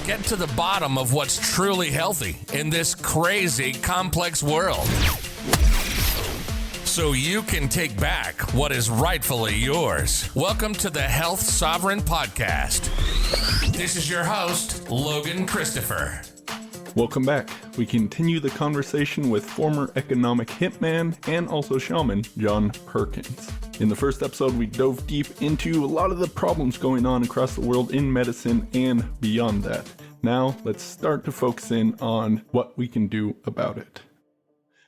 Get to the bottom of what's truly healthy in this crazy, complex world, so you can take back what is rightfully yours. Welcome to the Health Sovereign Podcast. This is your host, Logan Christopher. Welcome back. We continue the conversation with former economic hitman and also shaman, John Perkins. In the first episode, we dove deep into a lot of the problems going on across the world in medicine and beyond that. Now, let's start to focus in on what we can do about it.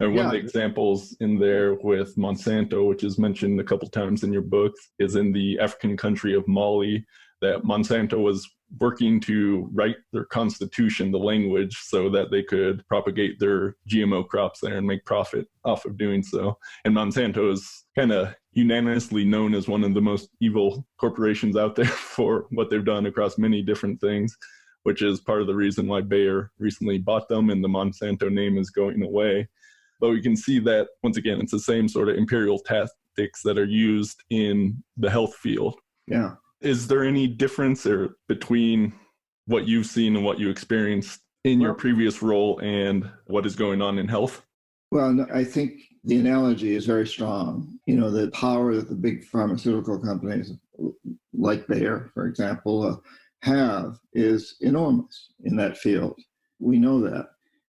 And one of the examples in there with Monsanto, which is mentioned a couple times in your book, is in the African country of Mali, that Monsanto was working to write their constitution, the language, so that they could propagate their GMO crops there and make profit off of doing so. And Monsanto is kind of unanimously known as one of the most evil corporations out there for what they've done across many different things, which is part of the reason why Bayer recently bought them and the Monsanto name is going away. But we can see that, once again, it's the same sort of imperial tactics that are used in the health field. Yeah. Is there any difference between what you've seen and what you experienced in your previous role and what is going on in health? Well, I think the analogy is very strong. You know, the power that the big pharmaceutical companies like Bayer, for example, have is enormous in that field. We know that.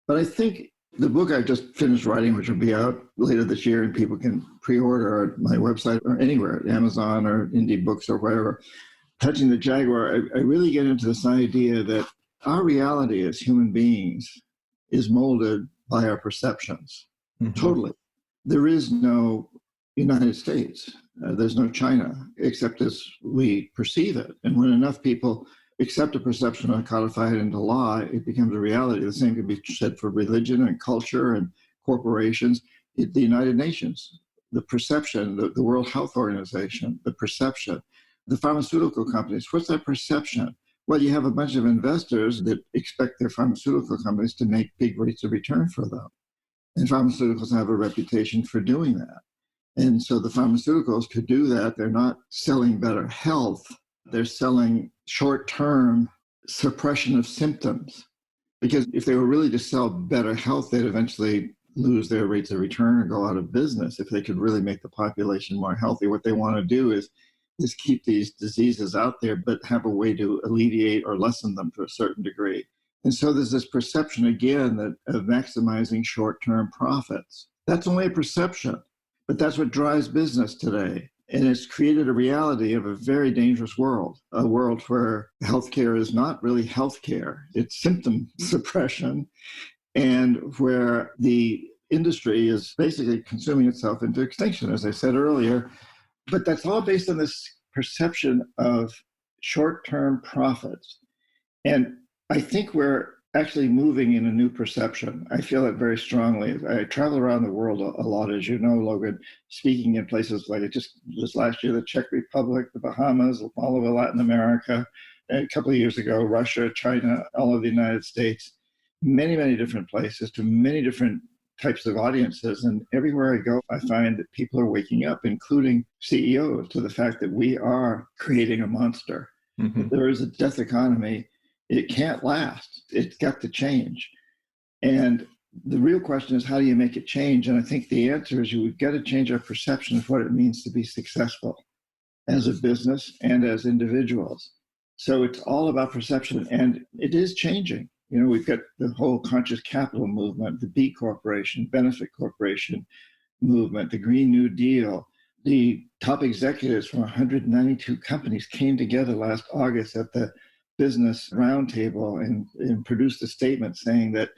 But I think the book I just finished writing, which will be out later this year, and people can pre-order at my website or anywhere, Amazon or Indie Books or wherever, Touching the Jaguar, I really get into this idea that our reality as human beings is molded by our perceptions. Mm-hmm. Totally. There is no United States. There's no China, except as we perceive it. And when enough people accept a perception and codify it into law, it becomes a reality. The same can be said for religion and culture and corporations. The United Nations, the perception, the World Health Organization, the perception, the pharmaceutical companies, what's that perception? Well, you have a bunch of investors that expect their pharmaceutical companies to make big rates of return for them. And pharmaceuticals have a reputation for doing that. And so the pharmaceuticals could do that. They're not selling better health. They're selling short-term suppression of symptoms. Because if they were really to sell better health, they'd eventually lose their rates of return or go out of business if they could really make the population more healthy. What they want to do is keep these diseases out there, but have a way to alleviate or lessen them to a certain degree. And so there's this perception, again, that of maximizing short-term profits. That's only a perception, but that's what drives business today. And it's created a reality of a very dangerous world, a world where healthcare is not really healthcare. It's symptom suppression, and where the industry is basically consuming itself into extinction, as I said earlier. But that's all based on this perception of short-term profits. And I think we're actually moving in a new perception. I feel it very strongly. I travel around the world a lot, as you know, Logan, speaking in places like just last year, the Czech Republic, the Bahamas, all over Latin America, a couple of years ago, Russia, China, all over the United States, many, many different places to many different types of audiences. And everywhere I go, I find that people are waking up, including CEOs, to the fact that we are creating a monster. Mm-hmm. There is a death economy. It can't last. It's got to change. And the real question is, how do you make it change? And I think the answer is we've got to change our perception of what it means to be successful as a business and as individuals. So it's all about perception, and it is changing. You know, we've got the whole conscious capital movement, the B Corporation, Benefit Corporation movement, the Green New Deal. The top executives from 192 companies came together last August at the Business Roundtable and produced a statement saying that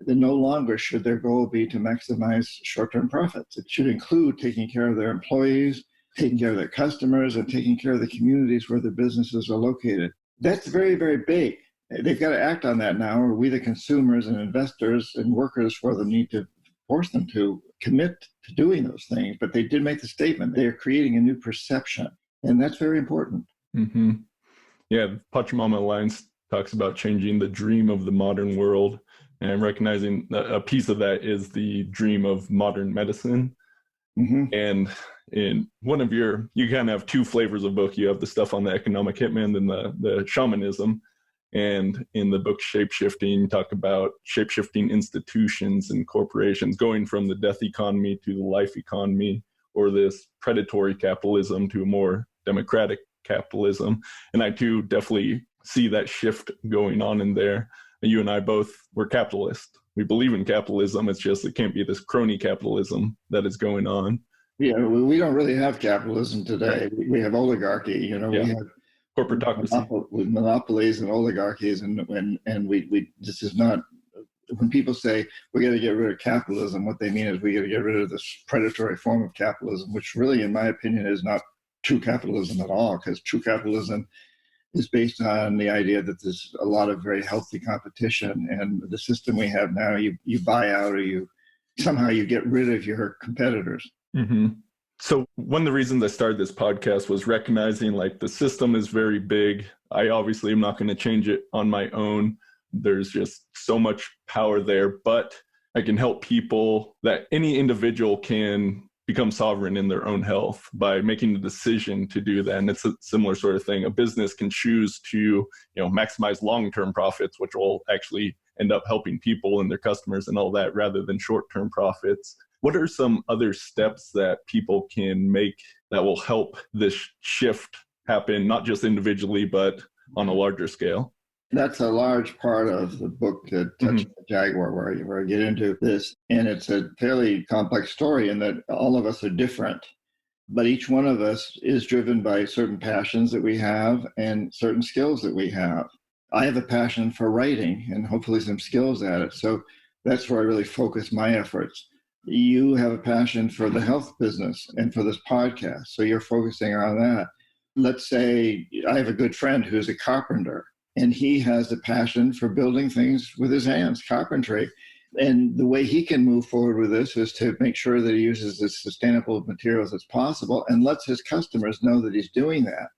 no longer should their goal be to maximize short-term profits. It should include taking care of their employees, taking care of their customers, and taking care of the communities where their businesses are located. That's very, very big. They've got to act on that now, or we, the consumers and investors and workers for them, need to force them to commit to doing those things. But they did make the statement. They are creating a new perception, and that's very important. Mm-hmm. Yeah, Pachamama Alliance talks about changing the dream of the modern world, and recognizing that a piece of that is the dream of modern medicine. Mm-hmm. And in one of you kind of have two flavors of book. You have the stuff on the economic hitman and the shamanism. And in the book Shapeshifting, talk about shapeshifting institutions and corporations going from the death economy to the life economy, or this predatory capitalism to a more democratic capitalism. And I too definitely see that shift going on in there. You and I both were capitalists. We believe in capitalism. It's just it can't be this crony capitalism that is going on. Yeah, we don't really have capitalism today. We have oligarchy. We have corporatocracy, monopolies and oligarchies, and we this is not. When people say we got to get rid of capitalism, what they mean is we got to get rid of this predatory form of capitalism, which really, in my opinion, is not true capitalism at all, because true capitalism is based on the idea that there's a lot of very healthy competition, and the system we have now, you buy out or you get rid of your competitors. Mm-hmm. So one of the reasons I started this podcast was recognizing like the system is very big. I obviously am not going to change it on my own. There's just so much power there, but I can help people, that any individual can become sovereign in their own health by making the decision to do that. And it's a similar sort of thing. A business can choose to, maximize long-term profits, which will actually end up helping people and their customers and all that, rather than short-term profits. What are some other steps that people can make that will help this shift happen, not just individually, but on a larger scale? That's a large part of the book, Touching the Jaguar, where I get into this. And it's a fairly complex story in that all of us are different, but each one of us is driven by certain passions that we have and certain skills that we have. I have a passion for writing and hopefully some skills at it. So that's where I really focus my efforts. You have a passion for the health business and for this podcast, so you're focusing on that. Let's say I have a good friend who's a carpenter, and he has a passion for building things with his hands, carpentry. And the way he can move forward with this is to make sure that he uses as sustainable materials as possible and lets his customers know that he's doing that.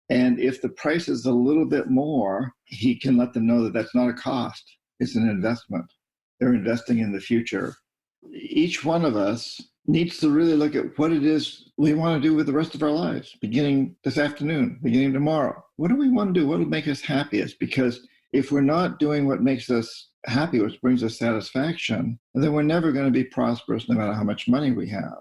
And if the price is a little bit more, he can let them know that that's not a cost, it's an investment. They're investing in the future. Each one of us needs to really look at what it is we want to do with the rest of our lives, beginning this afternoon, beginning tomorrow. What do we want to do? What will make us happiest? Because if we're not doing what makes us happy, which brings us satisfaction, then we're never going to be prosperous no matter how much money we have.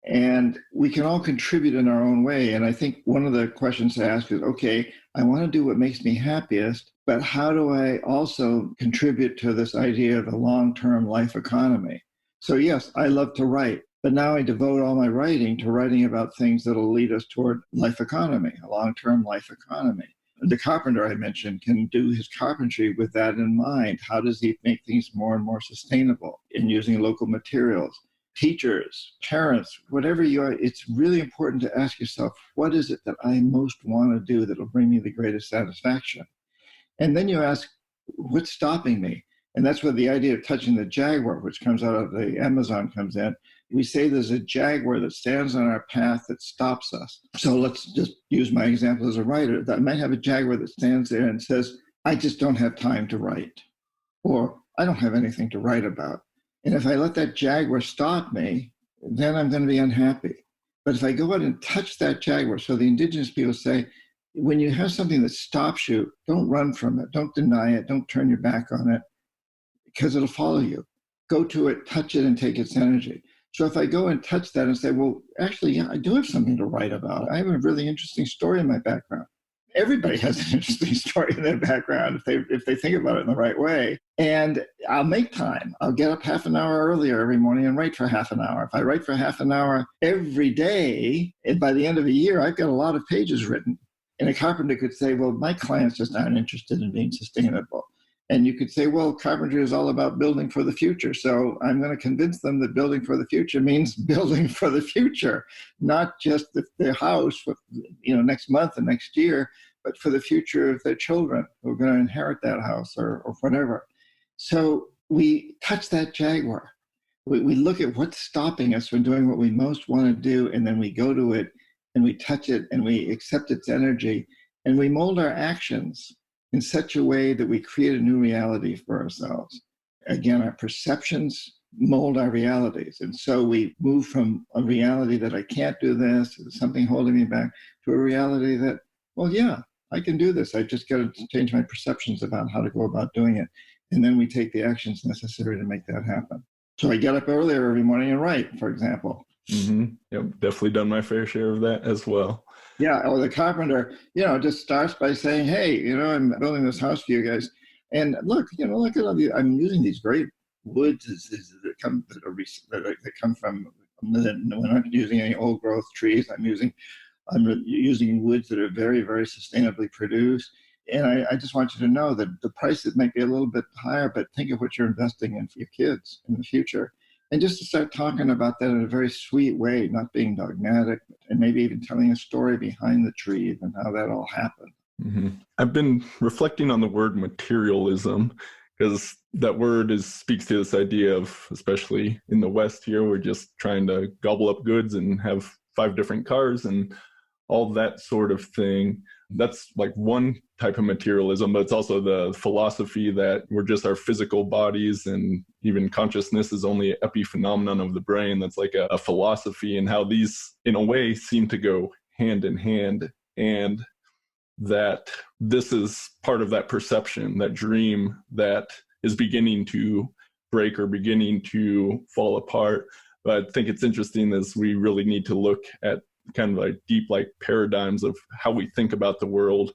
And we can all contribute in our own way. And I think one of the questions to ask is, okay, I want to do what makes me happiest, but how do I also contribute to this idea of a long-term life economy? So yes, I love to write, but now I devote all my writing to writing about things that will lead us toward life economy, a long-term life economy. The carpenter I mentioned can do his carpentry with that in mind. How does he make things more and more sustainable in using local materials? Teachers, parents, whatever you are, it's really important to ask yourself, what is it that I most want to do that will bring me the greatest satisfaction? And then you ask, what's stopping me? And that's where the idea of touching the jaguar, which comes out of the Amazon, comes in. We say there's a jaguar that stands on our path that stops us. So let's just use my example as a writer. That I might have a jaguar that stands there and says, I just don't have time to write, or I don't have anything to write about. And if I let that jaguar stop me, then I'm going to be unhappy. But if I go out and touch that jaguar, so the indigenous people say, when you have something that stops you, don't run from it, don't deny it, don't turn your back on it, because it'll follow you. Go to it, touch it, and take its energy. So if I go and touch that and say, well, actually, yeah, I do have something to write about. I have a really interesting story in my background. Everybody has an interesting story in their background if they think about it in the right way. And I'll make time. I'll get up half an hour earlier every morning and write for half an hour. If I write for half an hour every day, and by the end of a year, I've got a lot of pages written. And a carpenter could say, well, my clients just aren't interested in being sustainable. And you could say, well, carpentry is all about building for the future. So I'm going to convince them that building for the future means building for the future, not just their house for, next month and next year, but for the future of their children who are going to inherit that house or whatever. So we touch that jaguar. We look at what's stopping us from doing what we most want to do, and then we go to it and we touch it and we accept its energy, and we mold our actions in such a way that we create a new reality for ourselves. Again, our perceptions mold our realities. And so we move from a reality that I can't do this, there's something holding me back, to a reality that, well, yeah, I can do this. I just got to change my perceptions about how to go about doing it. And then we take the actions necessary to make that happen. So I get up earlier every morning and write, for example. Mm-hmm. Yep, definitely done my fair share of that as well. Yeah, or the carpenter, just starts by saying, hey, I'm building this house for you guys. And look at all I'm using these great woods that come from, we're not using any old growth trees. I'm using woods that are very, very sustainably produced. And I just want you to know that the prices might be a little bit higher, but think of what you're investing in for your kids in the future. And just to start talking about that in a very sweet way, not being dogmatic, and maybe even telling a story behind the trees and how that all happened. Mm-hmm. I've been reflecting on the word materialism, because that word speaks to this idea of, especially in the West here, we're just trying to gobble up goods and have 5 different cars and all that sort of thing. That's like one type of materialism, but it's also the philosophy that we're just our physical bodies, and even consciousness is only an epiphenomenon of the brain. That's like a philosophy, and how these, in a way, seem to go hand in hand, and that this is part of that perception, that dream that is beginning to break or beginning to fall apart. But I think it's interesting as we really need to look at kind of like deep paradigms of how we think about the world,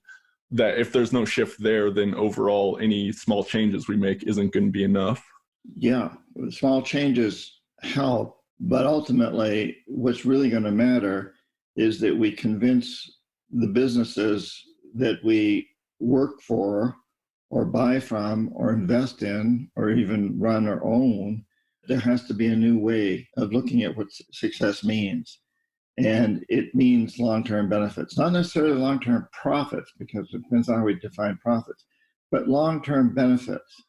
that if there's no shift there, then overall any small changes we make isn't going to be enough. Yeah, small changes help, but ultimately what's really going to matter is that we convince the businesses that we work for or buy from or invest in or even run or own, there has to be a new way of looking at what success means. And it means long-term benefits, not necessarily long-term profits, because it depends on how we define profits, but long-term benefits.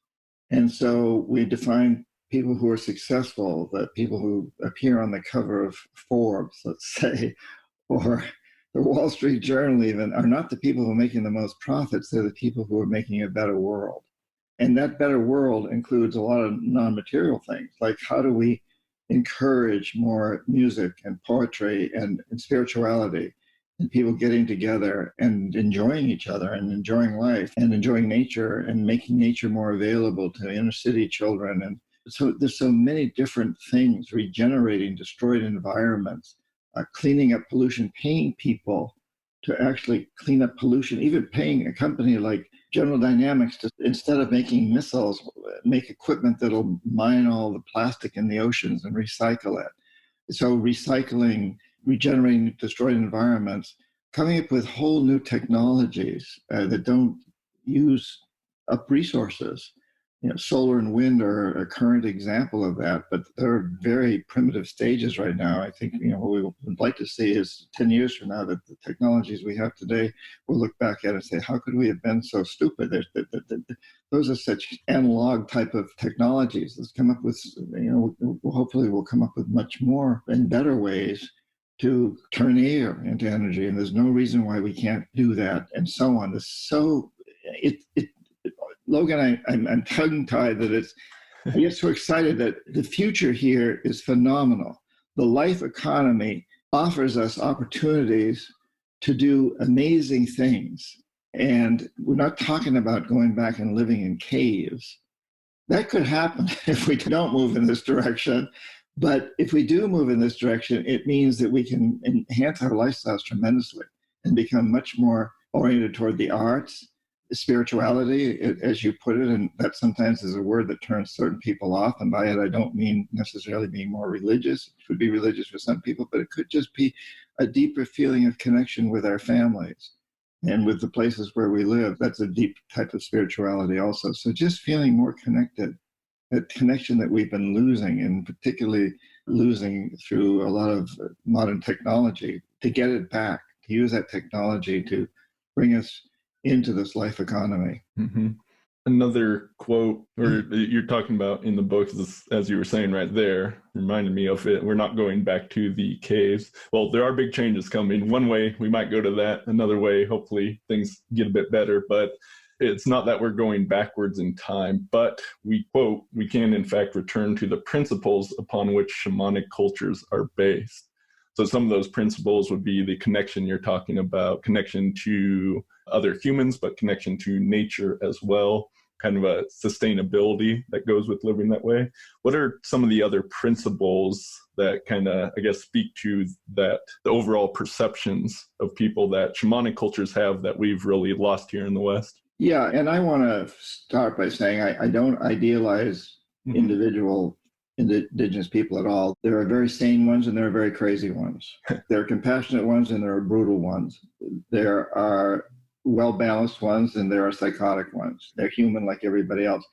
And so we define people who are successful, the people who appear on the cover of Forbes, let's say, or the Wall Street Journal even, are not the people who are making the most profits. They're the people who are making a better world. And that better world includes a lot of non-material things, like how do we encourage more music and poetry and spirituality, and people getting together and enjoying each other and enjoying life and enjoying nature and making nature more available to inner city children. And so there's so many different things: regenerating destroyed environments, cleaning up pollution, paying people to actually clean up pollution, even paying a company like General Dynamics to, instead of making missiles, make equipment that'll mine all the plastic in the oceans and recycle it. So recycling, regenerating destroyed environments, coming up with whole new technologies that don't use up resources. Solar and wind are a current example of that, but they're very primitive stages right now. I think, what we would like to see is 10 years from now that the technologies we have today, we'll look back at it and say, how could we have been so stupid? Those are such analog type of technologies. Let's come up with, hopefully we'll come up with much more and better ways to turn air into energy. And there's no reason why we can't do that, and so on. Logan, I'm tongue-tied that I get so excited that the future here is phenomenal. The life economy offers us opportunities to do amazing things. And we're not talking about going back and living in caves. That could happen if we don't move in this direction. But if we do move in this direction, it means that we can enhance our lifestyles tremendously and become much more oriented toward the arts, spirituality, as you put it, and that sometimes is a word that turns certain people off. And by it, I don't mean necessarily being more religious. It could be religious for some people, but it could just be a deeper feeling of connection with our families and with the places where we live. That's a deep type of spirituality also. So just feeling more connected, that connection that we've been losing, and particularly losing through a lot of modern technology, to get it back, to use that technology to bring us into this life economy. Mm-hmm. Another quote, or you're talking about in the book, as you were saying right there, reminded me of it. We're not going back to the caves. Well, there are big changes coming. One way, we might go to that. Another way, hopefully things get a bit better. But it's not that we're going backwards in time, but we quote, we can in fact return to the principles upon which shamanic cultures are based. So some of those principles would be the connection you're talking about, connection to other humans, but connection to nature as well, kind of a sustainability that goes with living that way. What are some of the other principles that kind of, I guess, speak to that, the overall perceptions of people that shamanic cultures have that we've really lost here in the West? Yeah, and I want to start by saying I don't idealize individual indigenous people at all. There are very sane ones and there are very crazy ones. There are compassionate ones and there are brutal ones. There are well-balanced ones and there are psychotic ones. They're human like everybody else.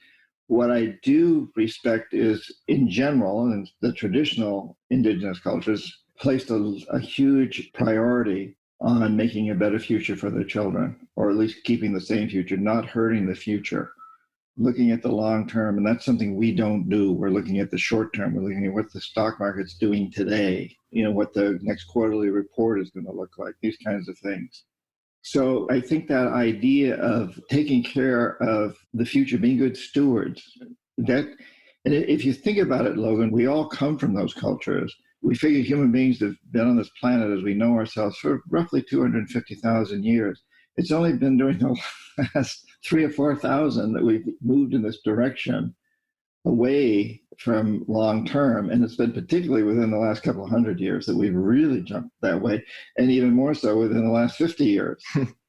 What I do respect is, in general, and the traditional indigenous cultures placed a huge priority on making a better future for their children, or at least keeping the same future, not hurting the future, looking at the long term. And that's something we don't do. We're looking at the short term. We're looking at what the stock market's doing today, what the next quarterly report is going to look like, these kinds of things. So I think that idea of taking care of the future, being good stewards, and if you think about it, Logan, we all come from those cultures. We figure human beings have been on this planet as we know ourselves for roughly 250,000 years. It's only been during the last 3,000 or 4,000 that we've moved in this direction away from long term. And it's been particularly within the last couple of 100 years that we've really jumped that way, and even more so within the last 50 years.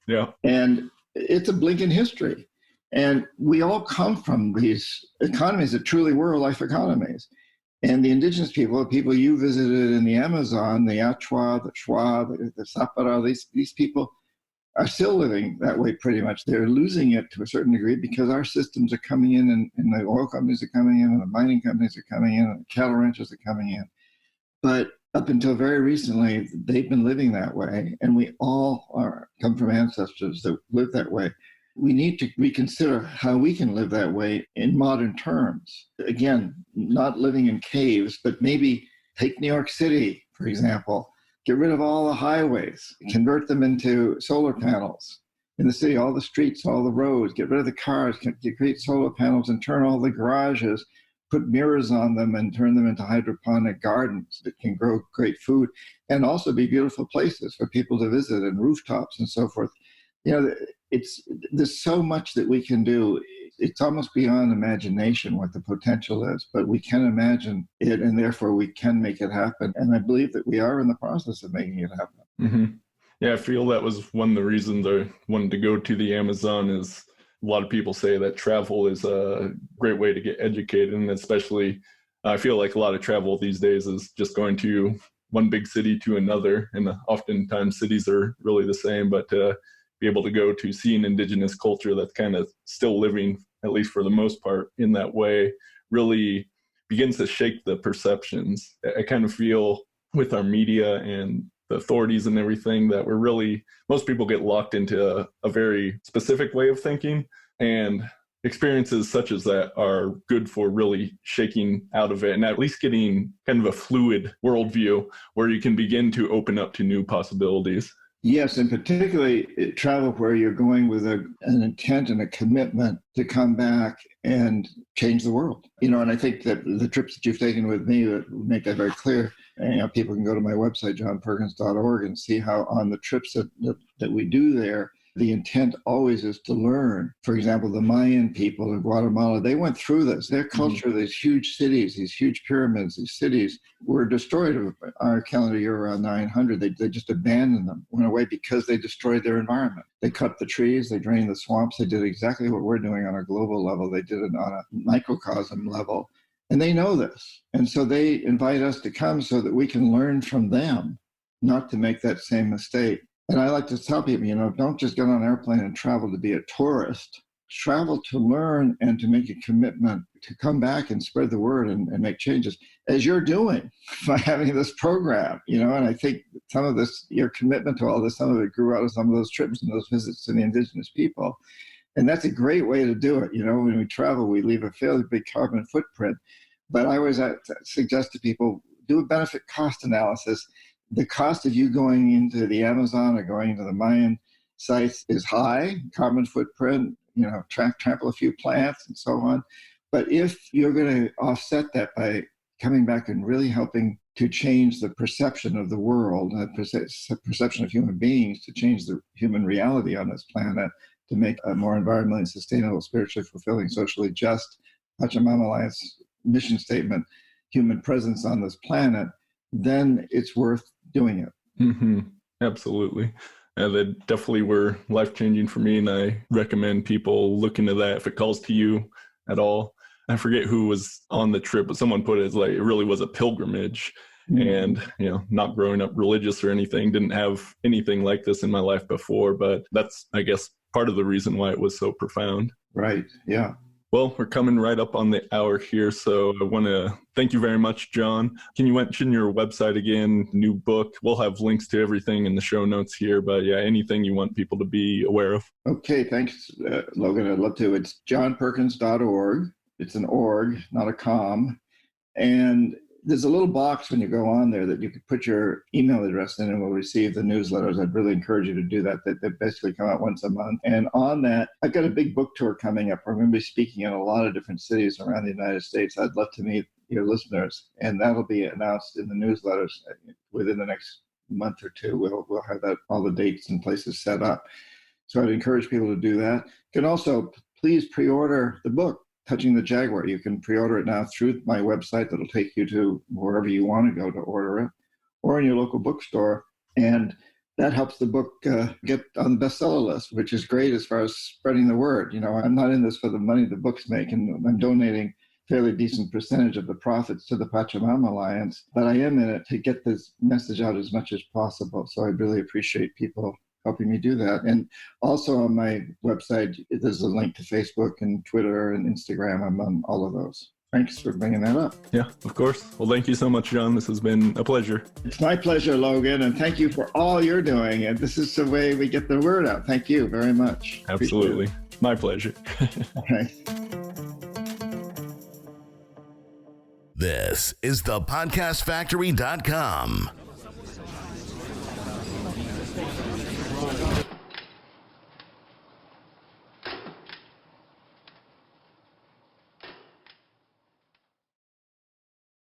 Yeah. And it's a blink in history. And we all come from these economies that truly were life economies. And the indigenous people, the people you visited in the Amazon, the Achua, the Shwa, the Sapara, these people are still living that way pretty much. They're losing it to a certain degree because our systems are coming in, and the oil companies are coming in, and the mining companies are coming in, and the cattle ranchers are coming in. But up until very recently, they've been living that way, and we all come from ancestors that live that way. We need to reconsider how we can live that way in modern terms. Again, not living in caves, but maybe take New York City, for example. Get rid of all the highways, convert them into solar panels in the city, all the streets, all the roads, get rid of the cars, create solar panels and turn all the garages, put mirrors on them and turn them into hydroponic gardens that can grow great food and also be beautiful places for people to visit, and rooftops and so forth. There's so much that we can do. It's almost beyond imagination what the potential is, but we can imagine it, and therefore we can make it happen. And I believe that we are in the process of making it happen. Mm-hmm. Yeah, I feel that was one of the reasons I wanted to go to the Amazon. Is a lot of people say that travel is a great way to get educated, and especially I feel like a lot of travel these days is just going to one big city to another, and oftentimes cities are really the same, but be able to go to see an indigenous culture that's kind of still living, at least for the most part, in that way, really begins to shake the perceptions. I kind of feel with our media and the authorities and everything that most people get locked into a very specific way of thinking, and experiences such as that are good for really shaking out of it and at least getting kind of a fluid worldview where you can begin to open up to new possibilities. Yes, and particularly travel where you're going with an intent and a commitment to come back and change the world. And I think that the trips that you've taken with me make that very clear. And people can go to my website, johnperkins.org, and see how on the trips that we do there, the intent always is to learn. For example, the Mayan people in Guatemala, they went through this. Their culture, these huge cities, these huge pyramids, these cities were destroyed our calendar year around 900. They just abandoned them, went away because they destroyed their environment. They cut the trees, they drained the swamps. They did exactly what we're doing on a global level. They did it on a microcosm level. And they know this. And so they invite us to come so that we can learn from them, not to make that same mistake. And I like to tell people, don't just get on an airplane and travel to be a tourist. Travel to learn and to make a commitment to come back and spread the word and make changes, as you're doing by having this program, and I think some of this, your commitment to all this, some of it grew out of some of those trips and those visits to the indigenous people. And that's a great way to do it. When we travel, we leave a fairly big carbon footprint. But I always suggest to people, do a benefit cost analysis. The cost of you going into the Amazon or going into the Mayan sites is high, carbon footprint, trample a few plants and so on. But if you're going to offset that by coming back and really helping to change the perception of the world, the perception of human beings, to change the human reality on this planet, to make a more environmentally sustainable, spiritually fulfilling, socially just Pachamama Alliance mission statement, human presence on this planet, then it's worth doing it. Mm-hmm. Absolutely. They definitely were life-changing for me, and I recommend people look into that if it calls to you at all. I forget who was on the trip, but someone put it as like it really was a pilgrimage. And, not growing up religious or anything, didn't have anything like this in my life before, but that's, I guess, part of the reason why it was so profound. Right. Yeah. Well, we're coming right up on the hour here, so I want to thank you very much, John. Can you mention your website again, new book? We'll have links to everything in the show notes here, but yeah, anything you want people to be aware of. Okay, thanks, Logan. I'd love to. It's johnperkins.org. It's an org, not a com. And there's a little box when you go on there that you can put your email address in and we'll receive the newsletters. I'd really encourage you to do that. They basically come out once a month. And on that, I've got a big book tour coming up. I'm going to be speaking in a lot of different cities around the United States. I'd love to meet your listeners, and that'll be announced in the newsletters within the next month or two. We'll have that, all the dates and places set up. So I'd encourage people to do that. You can also please pre-order the book, Touching the Jaguar. You can pre-order it now through my website. That'll take you to wherever you want to go to order it, or in your local bookstore. And that helps the book get on the bestseller list, which is great as far as spreading the word. I'm not in this for the money the books make, and I'm donating a fairly decent percentage of the profits to the Pachamama Alliance, but I am in it to get this message out as much as possible. So I really appreciate people helping me do that. And also on my website, there's a link to Facebook and Twitter and Instagram. I'm on all of those. Thanks for bringing that up. Yeah, of course. Well, thank you so much, John. This has been a pleasure. It's my pleasure, Logan, and thank you for all you're doing. And this is the way we get the word out. Thank you very much. Absolutely. My pleasure. Okay. This is thepodcastfactory.com.